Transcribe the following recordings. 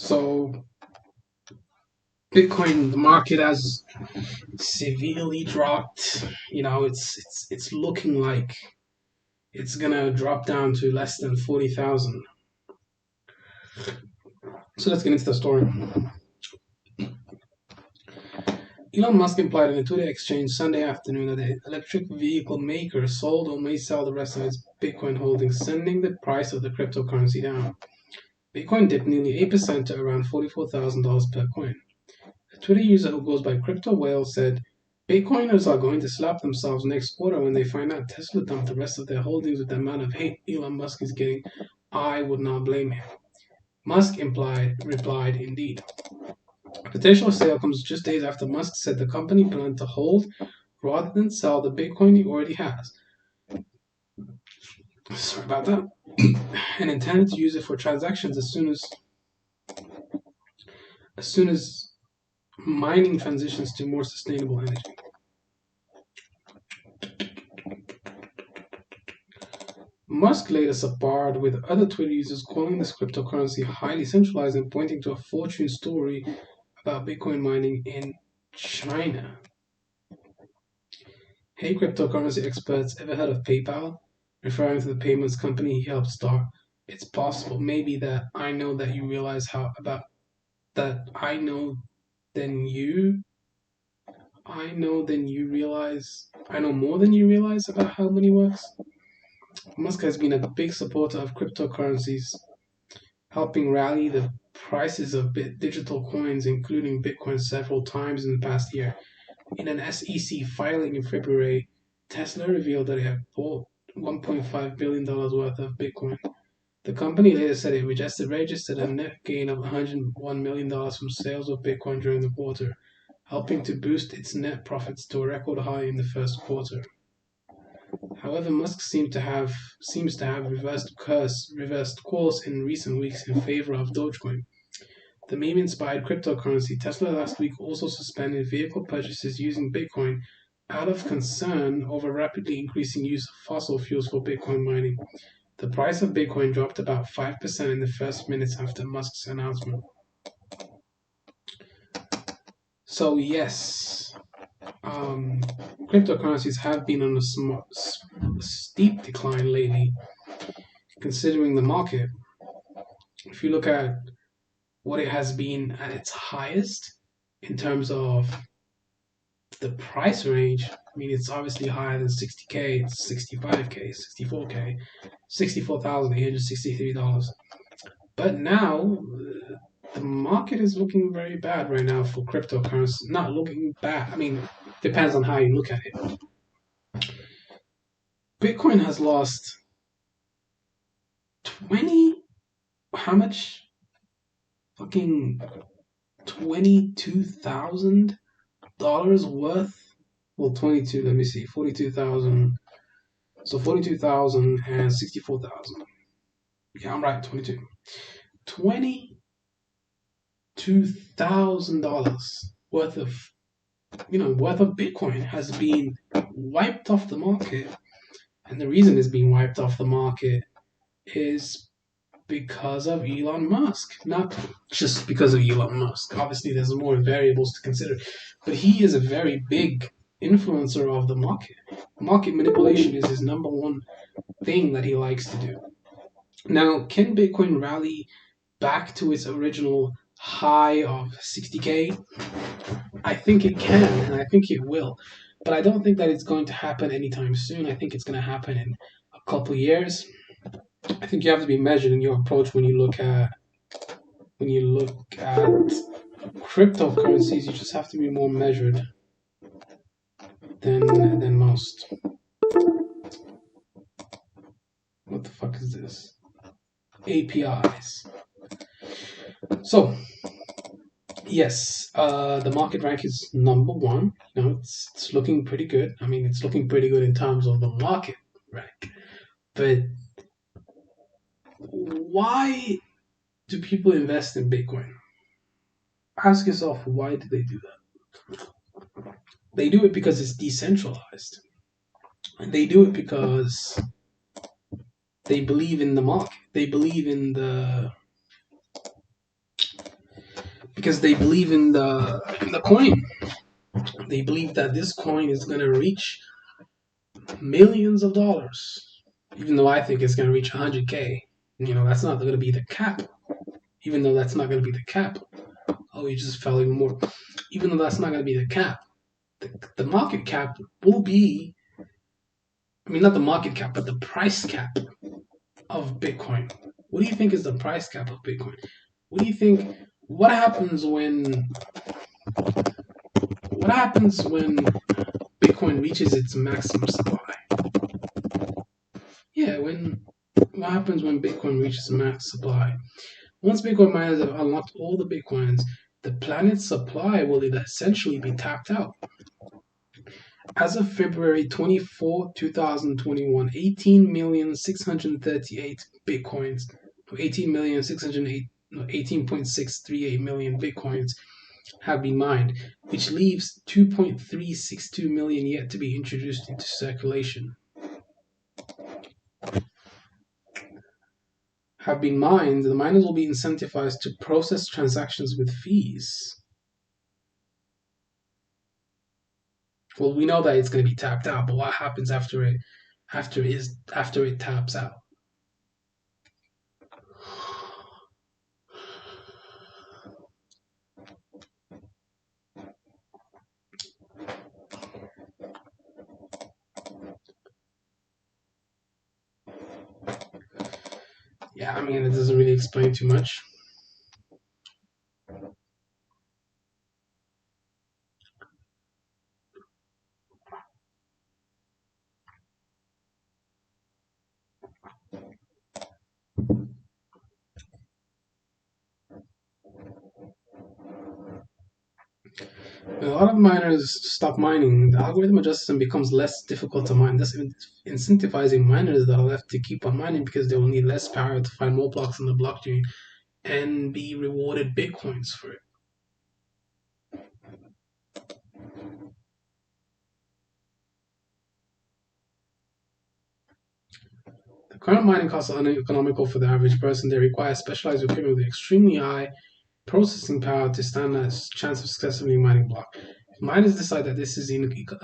So Bitcoin, the market has severely dropped. It's looking like it's gonna drop down to less than 40,000. So let's get into the story. Elon Musk implied in a Twitter exchange Sunday afternoon that the electric vehicle maker sold or may sell the rest of its Bitcoin holdings, sending the price of the cryptocurrency down. Bitcoin dipped nearly 8% to around $44,000 per coin. A Twitter user who goes by Crypto Whale said, Bitcoiners are going to slap themselves next quarter when they find out Tesla dumped the rest of their holdings with the amount of hate Elon Musk is getting. I would not blame him. Musk replied, indeed. A potential sale comes just days after Musk said the company planned to hold rather than sell the Bitcoin he already has. Sorry about that. And intended to use it for transactions as soon as mining transitions to more sustainable energy. Musk later sparred with other Twitter users calling this cryptocurrency highly centralized and pointing to a fortune story about Bitcoin mining in China. Hey cryptocurrency experts, ever heard of PayPal? Referring to the payments company he helped start. It's possible maybe that I know that you realize how about that I know more than you realize about how money works. Musk has been a big supporter of cryptocurrencies, helping rally the prices of digital coins, including Bitcoin, several times in the past year. In an SEC filing in February, Tesla revealed that it had bought $1.5 billion worth of Bitcoin. The company later said it registered a net gain of $101 million from sales of Bitcoin during the quarter, helping to boost its net profits to a record high in the first quarter. However, Musk seems to have reversed course in recent weeks in favor of Dogecoin. The meme-inspired cryptocurrency, Tesla last week also suspended vehicle purchases using Bitcoin out of concern over rapidly increasing use of fossil fuels for Bitcoin mining. The price of Bitcoin dropped about 5% in the first minutes after Musk's announcement. So yes, cryptocurrencies have been on a steep decline lately, considering the market. If you look at what it has been at its highest in terms of the price range, I mean, it's obviously higher than 60K, it's 65K, 64K, $64,863. But now, the market is looking very bad right now for cryptocurrency. Not looking bad, I mean, depends on how you look at it. Bitcoin has lost 20, how much? Fucking $22,000 worth. Well, 22, let me see, 42,000. So 42,000 and 64,000. Yeah, I'm right, 22. $22,000 worth of Bitcoin has been wiped off the market. And the reason it's being wiped off the market is because of Elon Musk. Not just because of Elon Musk. Obviously, there's more variables to consider. But he is a very big influencer of the market. Market manipulation is his number one thing that he likes to do. Now, can Bitcoin rally back to its original high of 60K? I think it can, and I think it will. But I don't think that it's going to happen anytime soon. I think it's going to happen in a couple years. I think you have to be measured in your approach when you look at cryptocurrencies. You just have to be more measured than most. What the fuck is this? APIs. So yes, the market rank is number one. It's looking pretty good. I mean, it's looking pretty good in terms of the market rank. But why do people invest in Bitcoin? Ask yourself, why do they do that? They do it because it's decentralized. And they do it because they believe in the market. They believe in because they believe in the coin. They believe that this coin is gonna reach millions of dollars, even though I think it's gonna reach 100K. That's not gonna be the cap. Even though that's not gonna be the cap. Oh, you just fell even more. Even though that's not gonna be the cap, the market cap will be. I mean, not the market cap, but the price cap of Bitcoin. What do you think is the price cap of Bitcoin? What do you think? What happens when? What happens when Bitcoin reaches its maximum supply? Yeah, what happens when Bitcoin reaches max supply? Once Bitcoin miners have unlocked all the Bitcoins, the planet's supply will essentially be tapped out. As of February 24, 2021, 18,638 Bitcoins, 18,608, no, 18.638 million Bitcoins have been mined, which leaves 2.362 million yet to be introduced into circulation. Have been mined, the miners will be incentivized to process transactions with fees. Well, we know that it's going to be tapped out, but what happens after it taps out? Yeah, I mean, it doesn't really explain too much. When a lot of miners stop mining, the algorithm adjusts and becomes less difficult to mine, thus incentivizing miners that are left to keep on mining because they will need less power to find more blocks in the blockchain and be rewarded bitcoins for it. The current mining costs are uneconomical for the average person. They require specialized equipment with extremely high processing power to stand a chance of successfully mining block. If miners decide that this is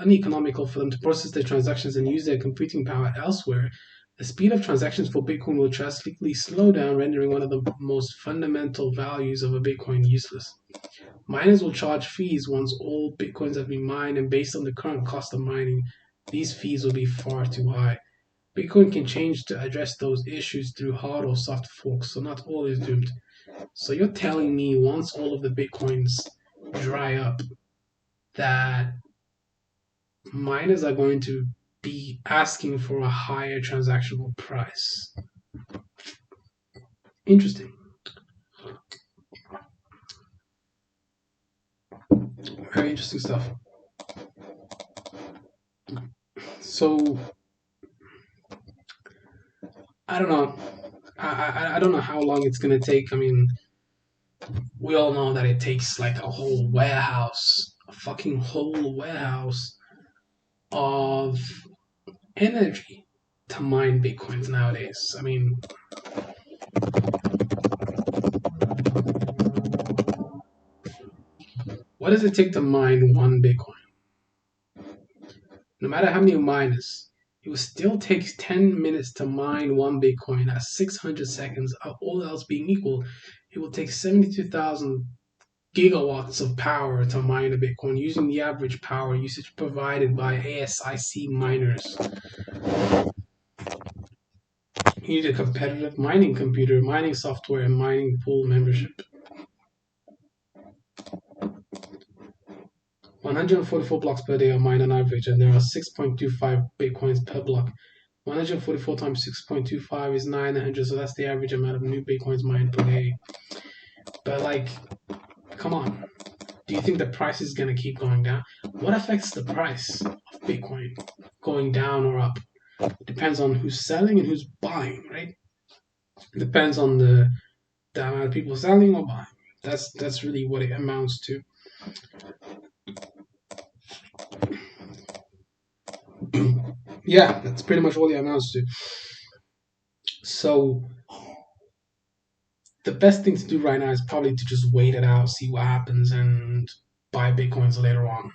uneconomical for them to process their transactions and use their computing power elsewhere, the speed of transactions for Bitcoin will drastically slow down, rendering one of the most fundamental values of a Bitcoin useless. Miners will charge fees once all Bitcoins have been mined, and based on the current cost of mining, these fees will be far too high. Bitcoin can change to address those issues through hard or soft forks, so not all is doomed. So you're telling me once all of the Bitcoins dry up, that miners are going to be asking for a higher transactional price? Interesting. Very interesting stuff. So I don't know. I don't know how long it's gonna take. I mean, we all know that it takes like a whole warehouse, a fucking whole warehouse of energy to mine bitcoins nowadays. I mean, what does it take to mine one bitcoin? No matter how many miners, it will still take 10 minutes to mine one bitcoin at 600 seconds. All else being equal, it will take 72,000 gigawatts of power to mine a bitcoin using the average power usage provided by ASIC miners. You need a competitive mining computer, mining software, and mining pool membership. 144 blocks per day are mined on average, and there are 6.25 bitcoins per block. 144 times 6.25 is 900, so that's the average amount of new bitcoins mined per day. But, like, come on. Do you think the price is going to keep going down? What affects the price of Bitcoin going down or up? Depends on who's selling and who's buying, right? It depends on the amount of people selling or buying. That's really what it amounts to. Yeah, that's pretty much all it amounts to. So the best thing to do right now is probably to just wait it out, see what happens, and buy bitcoins later on.